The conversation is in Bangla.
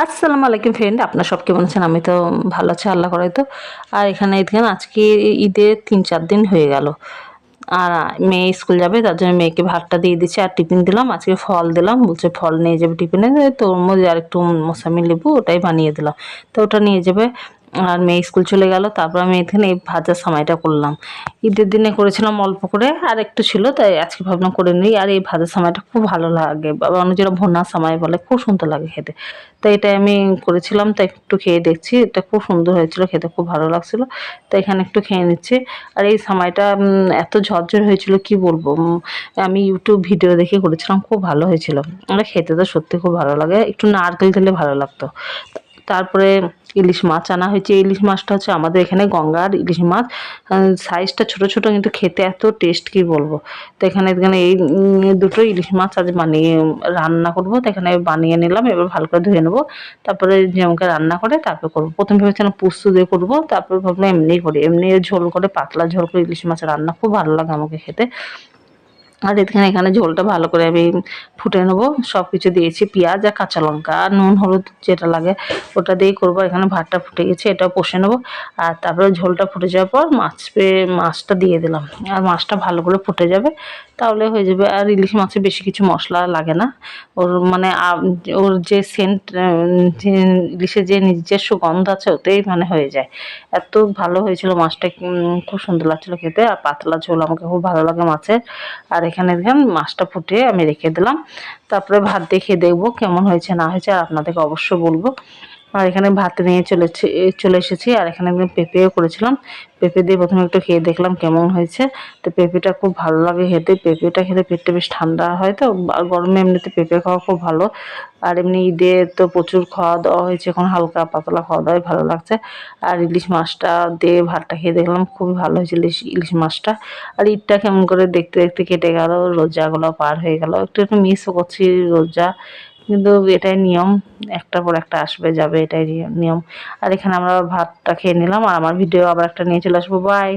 আসসালামু আলাইকুম ফ্রেন্ড, আপনার সব কেমন আছেন? আমি তো ভালো আছি, আল্লাহ করে তো। আর এখানে দেখেন আজকে ঈদের 3-4 দিন হয়ে গেল। আর মেয়ে স্কুল যাবে, তার জন্য মেয়েকে ভাতটা দিয়ে দিচ্ছি আর টিফিন দিলাম। আজকে ফল দিলাম, বলছে ফল নিয়ে যাবে টিফিনে। তরমুজ আর একটু মোসাম্বি লেবু ওটাই বানিয়ে দিলাম, তো ওটা নিয়ে যাবে। আর মেয়ে স্কুল চলে গেল। তারপর আমি এখানে এই ভাজার সময়টা করলাম। ঈদের দিনে করেছিলাম অল্প করে, আর একটু ছিল, তাই আজকে ভাবলাম করে নিই। আর এই ভাজার সময়টা খুব ভালো লাগে, বা অন্যজনা ভুনা সময় বলে, খুব সুন্দর লাগে খেতে। তো এটা আমি করেছিলাম, তো একটু খেয়ে দেখছি, এটা খুব সুন্দর হয়েছিল, খেতে খুব ভালো লাগছিল। তো এখানে একটু খেয়ে নিচ্ছি। আর এই সময়টা এত ঝরঝর হয়েছিল কি বলবো। আমি ইউটিউব ভিডিও দেখে করেছিলাম, খুব ভালো হয়েছিল। আর খেতে তো সত্যি খুব ভালো লাগে, একটু নারকেল দিলে ভালো লাগতো। তারপরে ইলিশ মাছ আনা হয়েছে। ইলিশ মাছটা হচ্ছে আমাদের এখানে গঙ্গার ইলিশ মাছ। সাইজটা ছোট ছোট, কিন্তু খেতে এত টেস্ট কি বলবো। তো এখানে এখানে এই দুটো ইলিশ মাছ আজ বানিয়ে রান্না করবো। তো এখানে বানিয়ে নিলাম, এবার ভালো করে ধুয়ে নেবো। তারপরে যেমনকে রান্না করে তারপর করবো। প্রথমে ভেবেছিলাম পোস্ত দিয়ে করবো, তারপর ভাবলাম এমনিই করি, এমনি ঝোল করে, পাতলা ঝোল করে ইলিশ মাছের রান্না খুব ভালো লাগে আমাকে খেতে। আর এখানে ঝোলটা ভালো করে আমি ফুটে নেবো। সব কিছু দিয়েছি, পেঁয়াজ আর কাঁচা লঙ্কা আর নুন হলুদ যেটা লাগে ওটা দিয়েই করবো। এখানে ভাতটা ফুটে গেছে, এটাও কষে নেবো। আর তারপরে ঝোলটা ফুটে যাওয়ার পর মাছটা দিয়ে দিলাম। আর মাছটা ভালো করে ফুটে যাবে, তাহলে হয়ে যাবে। আর ইলিশ মাছে বেশি কিছু মশলা লাগে না। ওর মানে ওর যে সেন্ট, যে ইলিশের যে নিজস্ব গন্ধ আছে, ওতেই মানে হয়ে যায়। এত ভালো হয়েছিল মাছটা, খুব সুন্দর লাগছিল খেতে। আর পাতলা ঝোল আমাকে খুব ভালো লাগে মাছের। আর এখানে দেখেন মাছটা ফুটিয়ে আমি রেখে দিলাম। তারপরে ভাত দেখে দেখবো কেমন হয়েছে না হয়েছে, আর আপনাদেরকে অবশ্য বলবো। আর এখানে ভাত নিয়ে চলে এসেছি। আর এখানে আমি পেঁপেও করেছিলাম, পেঁপে দিয়ে প্রথমে একটু খেয়ে দেখলাম কেমন হয়েছে। তো পেঁপেটা খুব ভালো লাগে খেতে, পেঁপেটা খেলে পেটটা বেশ ঠান্ডা হয়। তো আর গরমে এমনিতে পেঁপে খাওয়া খুব ভালো। আর এমনি ঈদে তো প্রচুর খাওয়া দাওয়া হয়েছে, এখন হালকা পাতলা খাওয়া দাওয়াই ভালো লাগছে। আর ইলিশ মাছটা দিয়ে ভাতটা খেয়ে দেখলাম খুবই ভালো হয়েছিল ইলিশ ইলিশ মাছটা। আর ঈদটা কেমন করে দেখতে দেখতে কেটে গেল, রোজাগুলো পার হয়ে গেল। একটু একটু মিসও করছি রোজা, কিন্তু এটাই নিয়ম, একটার পর একটা আসবে যাবে, এটাই নিয়ম। আর এখানে আমরা ভাতটা খেয়ে নিলাম, আর আমার ভিডিও আবার একটা নিয়ে চলে আসবো। বাই।